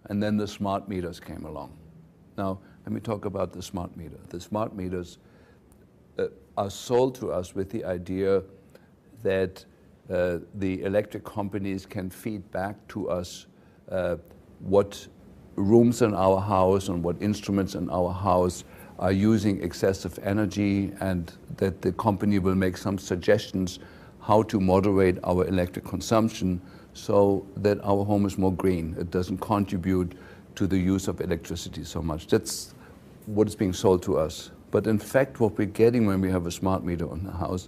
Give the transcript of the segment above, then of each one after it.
And then the smart meters came along. Now, let me talk about the smart meter. The smart meters are sold to us with the idea that the electric companies can feed back to us what rooms in our house and what instruments in our house are using excessive energy, and that the company will make some suggestions how to moderate our electric consumption so that our home is more green. It doesn't contribute to the use of electricity so much. That's what is being sold to us. But in fact, what we're getting when we have a smart meter on the house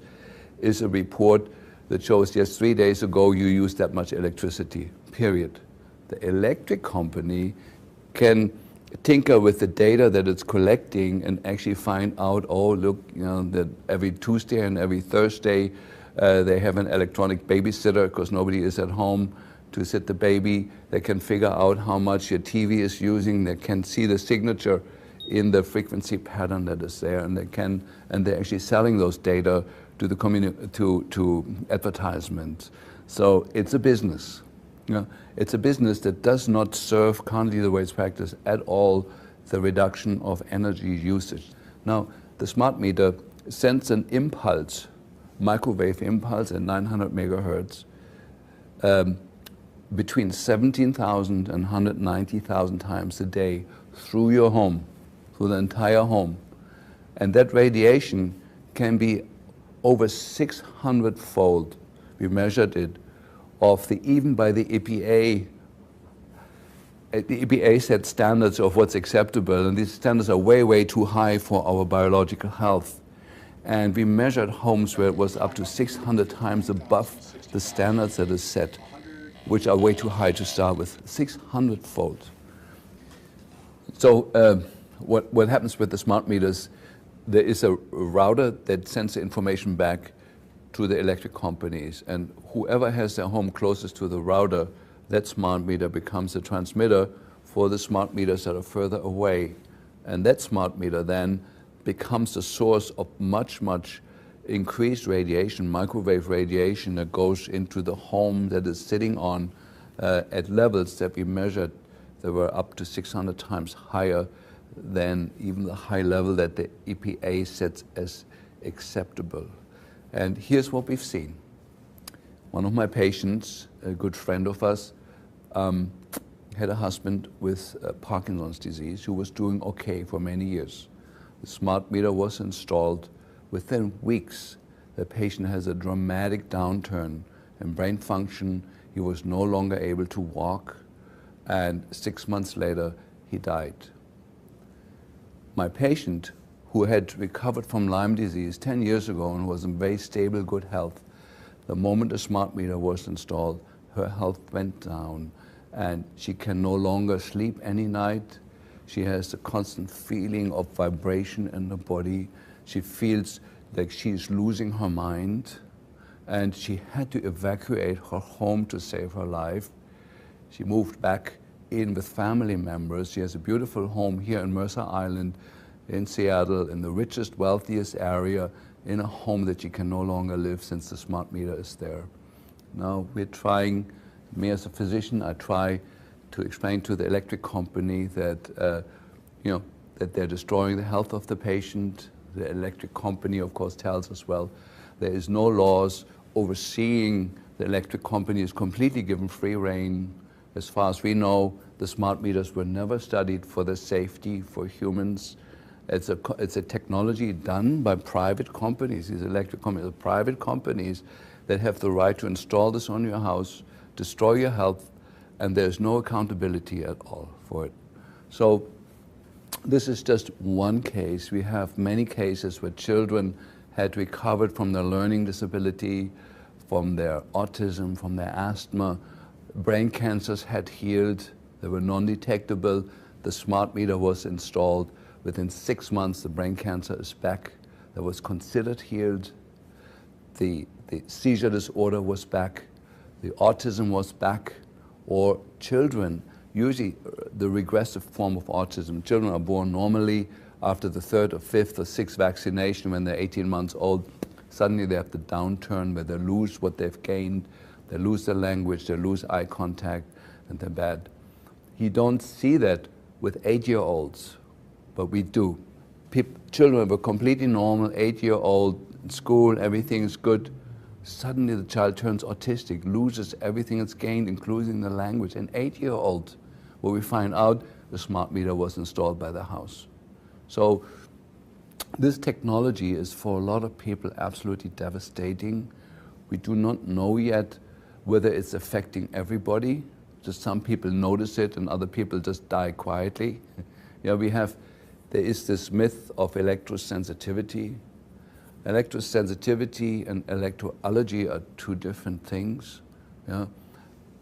is a report that shows, yes, 3 days ago you used that much electricity, period. The electric company can tinker with the data that it's collecting and actually find out, oh, look, that every Tuesday and every Thursday they have an electronic babysitter because nobody is at home to sit the baby. They can figure out how much your TV is using. They can see the signature in the frequency pattern that is there, and they're actually selling those data to the community, to advertisements. So it's a business. It's a business that does not serve currently the way it's practiced at all the reduction of energy usage. Now, the smart meter sends an impulse, microwave impulse at 900 megahertz, between 17,000 and 190,000 times a day through your home, through the entire home. And that radiation can be over 600-fold, we measured it, of even by the EPA. The EPA set standards of what's acceptable, and these standards are way, way too high for our biological health. And we measured homes where it was up to 600 times above the standards that is set, which are way too high to start with, 600-fold. So what happens with the smart meters, there is a router that sends the information back to the electric companies, and whoever has their home closest to the router, that smart meter becomes a transmitter for the smart meters that are further away. And that smart meter then becomes the source of much, much increased radiation, microwave radiation that goes into the home that is sitting on at levels that we measured that were up to 600 times higher than even the high level that the EPA sets as acceptable. And here's what we've seen. One of my patients, a good friend of us, had a husband with Parkinson's disease who was doing okay for many years. The smart meter was installed. Within weeks, the patient has a dramatic downturn in brain function. He was no longer able to walk, and 6 months later, he died. My patient, who had recovered from Lyme disease 10 years ago and was in very stable, good health, the moment the smart meter was installed, her health went down, and she can no longer sleep any night. She has a constant feeling of vibration in the body. She feels like she's losing her mind, and she had to evacuate her home to save her life. She moved back in with family members. She has a beautiful home here in Mercer Island in Seattle, in the richest, wealthiest area, in a home that she can no longer live since the smart meter is there. Now we're trying, me as a physician, I try to explain to the electric company that, that they're destroying the health of the patient. The electric company, of course, tells us, well, there is no laws overseeing the electric company, is completely given free rein. As far as we know, the smart meters were never studied for the safety for humans. It's a technology done by private companies. These electric companies are private companies that have the right to install this on your house, destroy your health, and there's no accountability at all for it. So this is just one case. We have many cases where children had recovered from their learning disability, from their autism, from their asthma. Brain cancers had healed. They were non-detectable. The smart meter was installed. Within 6 months, the brain cancer is back. That was considered healed. The seizure disorder was back. The autism was back. Or children, usually the regressive form of autism, children are born normally. After the 3rd or 5th or 6th vaccination, when they're 18 months old, suddenly they have the downturn where they lose what they've gained. They lose their language, they lose eye contact, and they're bad. You don't see that with 8-year-olds, but we do. Children were completely normal, 8-year-old, in school, everything is good. Suddenly the child turns autistic, loses everything it's gained, including the language. An 8-year-old, where we find out the smart meter was installed by the house. So this technology is for a lot of people absolutely devastating. We do not know yet whether it's affecting everybody. Just some people notice it and other people just die quietly. There is this myth of electrosensitivity. Electrosensitivity and electroallergy are two different things.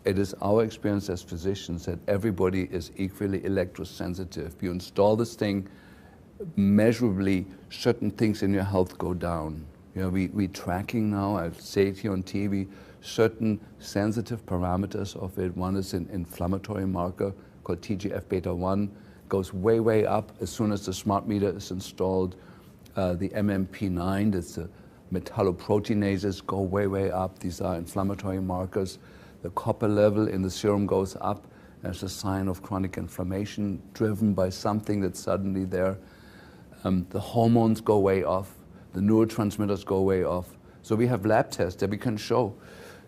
It is our experience as physicians that everybody is equally electrosensitive. You install this thing, measurably certain things in your health go down. We're tracking now, I say it here on TV, certain sensitive parameters of it. One is an inflammatory marker called TGF-beta1, goes way, way up as soon as the smart meter is installed. The MMP9, that's the metalloproteinases, go way, way up. These are inflammatory markers. The copper level in the serum goes up as a sign of chronic inflammation driven by something that's suddenly there. The hormones go way off. The neurotransmitters go way off. So we have lab tests that we can show.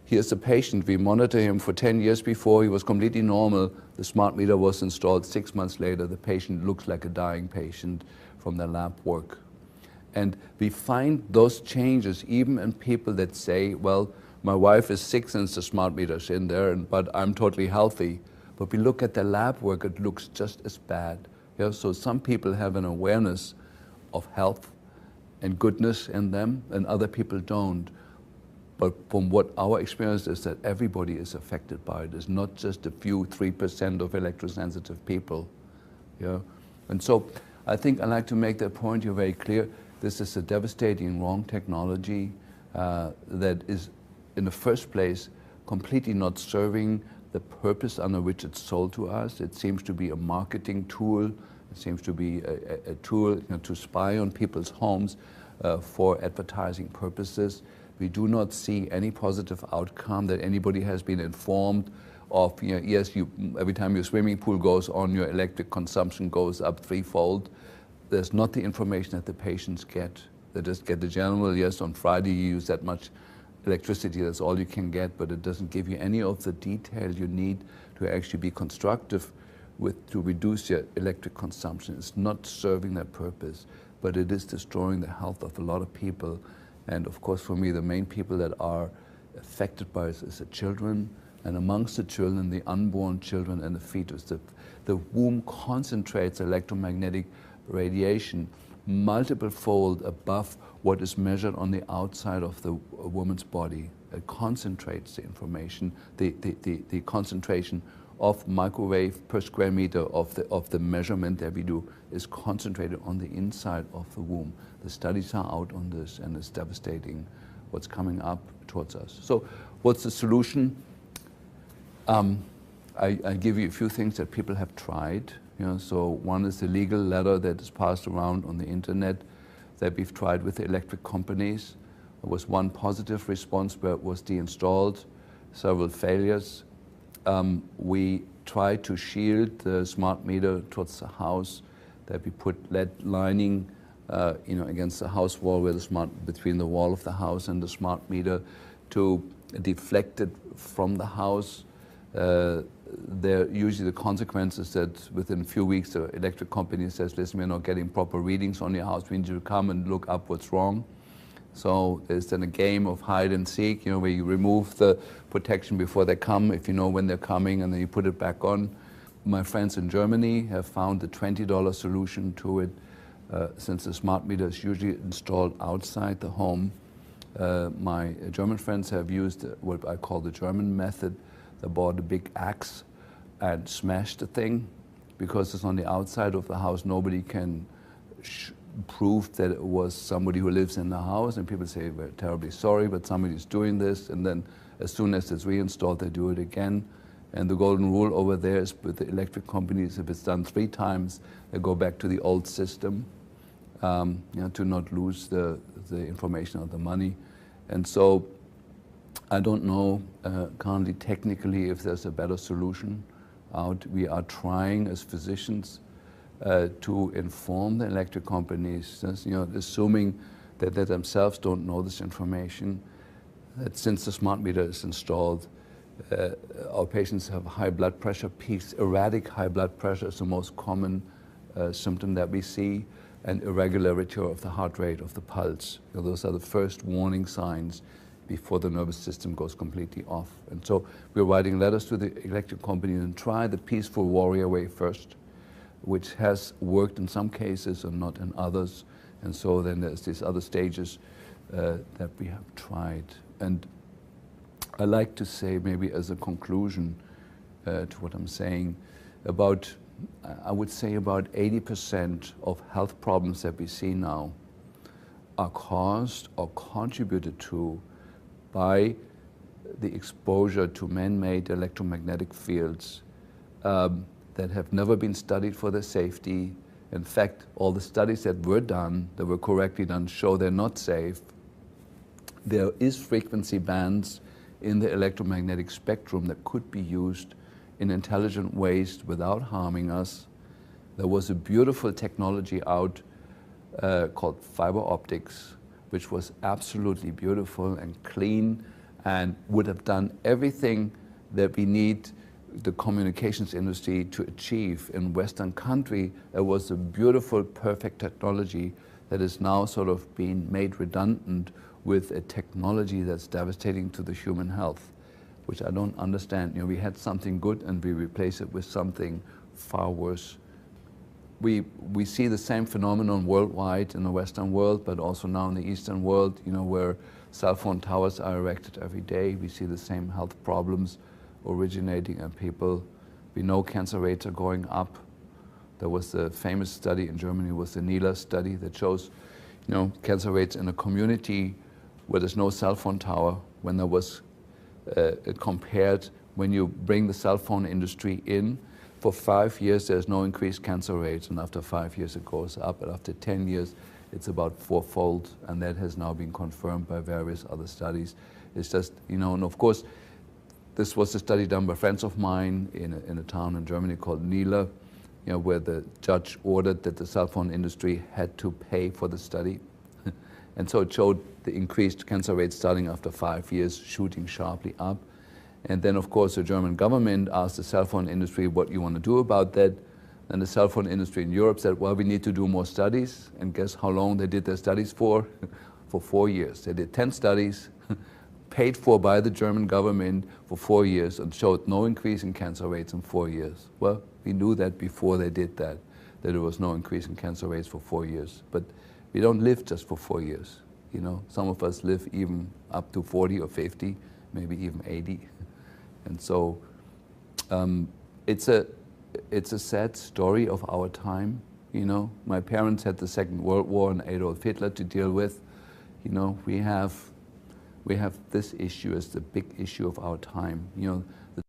Here's a patient. We monitor him for 10 years before. He was completely normal. The smart meter was installed 6 months later. The patient looks like a dying patient from the lab work. And we find those changes even in people that say, well, my wife is sick since the smart meter's in there, but I'm totally healthy. But we look at the lab work, it looks just as bad. So some people have an awareness of health and goodness in them, and other people don't. But from what our experience is that everybody is affected by it. It's not just a few 3% of electrosensitive people. And so I think I like to make that point here very clear. This is a devastating wrong technology that is, in the first place, completely not serving the purpose under which it's sold to us. It seems to be a marketing tool. It seems to be a tool to spy on people's homes for advertising purposes. We do not see any positive outcome that anybody has been informed of. Yes, every time your swimming pool goes on, your electric consumption goes up threefold. There's not the information that the patients get. They just get the general, yes, on Friday you use that much electricity, that's all you can get, but it doesn't give you any of the detail you need to actually be constructive to reduce your electric consumption. It's not serving that purpose, but it is destroying the health of a lot of people. And of course, for me, the main people that are affected by it is the children, and amongst the children, the unborn children and the fetus. The womb concentrates electromagnetic radiation multiple fold above what is measured on the outside of the woman's body. It concentrates the information, the concentration of microwave per square meter of the measurement that we do is concentrated on the inside of the womb. The studies are out on this, and it's devastating what's coming up towards us. So what's the solution? I give you a few things that people have tried. So one is the legal letter that is passed around on the internet that we've tried with the electric companies. There was one positive response where it was deinstalled, several failures. We tried to shield the smart meter towards the house, that we put lead lining against the house wall, between the wall of the house and the smart meter, to deflect it from the house. Usually the consequences that within a few weeks the electric company says, listen, we're not getting proper readings on your house, we need you to come and look up what's wrong. So there's then a game of hide and seek, where you remove the protection before they come, if you know when they're coming, and then you put it back on. My friends in Germany have found a $20 solution to it, since the smart meter is usually installed outside the home. My German friends have used what I call the German method. They bought a big axe and smashed the thing. Because it's on the outside of the house, nobody can prove that it was somebody who lives in the house, and people say, we're terribly sorry, but somebody's doing this, and then as soon as it's reinstalled, they do it again. And the golden rule over there is with the electric companies, if it's done 3 times, they go back to the old system, to not lose the information or the money. And so I don't know currently technically if there's a better solution. out. We are trying as physicians to inform the electric companies, assuming that they themselves don't know this information, that since the smart meter is installed, our patients have high blood pressure peaks. Erratic high blood pressure is the most common symptom that we see, and irregularity of the heart rate, of the pulse. Those are the first warning signs before the nervous system goes completely off. And so we're writing letters to the electric company and try the peaceful warrior way first, which has worked in some cases and not in others. And so then there's these other stages that we have tried. And I like to say, maybe as a conclusion to what I'm saying, I would say about 80% of health problems that we see now are caused or contributed to by the exposure to man-made electromagnetic fields that have never been studied for their safety. In fact, all the studies that were done, that were correctly done, show they're not safe. There is frequency bands in the electromagnetic spectrum that could be used in intelligent ways without harming us. There was a beautiful technology out called fiber optics, which was absolutely beautiful and clean and would have done everything that we need the communications industry to achieve. In Western country, it was a beautiful, perfect technology that is now sort of being made redundant with a technology that's devastating to the human health, which I don't understand. We had something good and we replace it with something far worse. We see the same phenomenon worldwide in the Western world, but also now in the Eastern world, where cell phone towers are erected every day. We see the same health problems originating in people. We know cancer rates are going up. There was a famous study in Germany, was the NILA study that shows, cancer rates in a community where there's no cell phone tower, when there was compared when you bring the cell phone industry in. For 5 years, there's no increased cancer rates, and after 5 years, it goes up, and after 10 years, it's about fourfold, and that has now been confirmed by various other studies. It's just, and of course, this was a study done by friends of mine in a town in Germany called Nila, where the judge ordered that the cell phone industry had to pay for the study. And so it showed the increased cancer rates starting after 5 years, shooting sharply up. And then, of course, the German government asked the cell phone industry what you want to do about that. And the cell phone industry in Europe said, well, we need to do more studies. And guess how long they did their studies for? For 4 years. They did 10 studies, paid for by the German government for 4 years, and showed no increase in cancer rates in 4 years. Well, we knew that before they did that there was no increase in cancer rates for 4 years. But we don't live just for 4 years. Some of us live even up to 40 or 50, maybe even 80. And so it's a sad story of our time. My parents had the Second World War and Adolf Hitler to deal with. We have this issue as the big issue of our time. The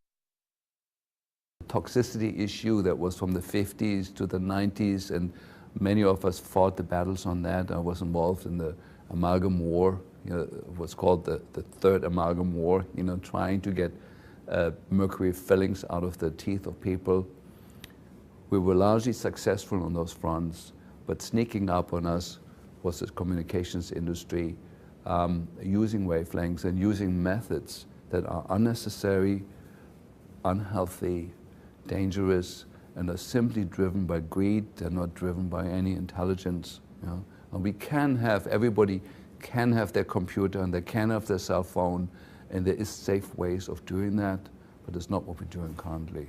toxicity issue that was from the 50s to the 90s, and many of us fought the battles on that. I was involved in the amalgam war. It was called the Third Amalgam War. Trying to get mercury fillings out of the teeth of people. We were largely successful on those fronts, but sneaking up on us was the communications industry, using wavelengths and using methods that are unnecessary, unhealthy, dangerous, and are simply driven by greed. They're not driven by any intelligence. And we can have, everybody can have their computer and they can have their cell phone, and there is safe ways of doing that, but it's not what we're doing currently.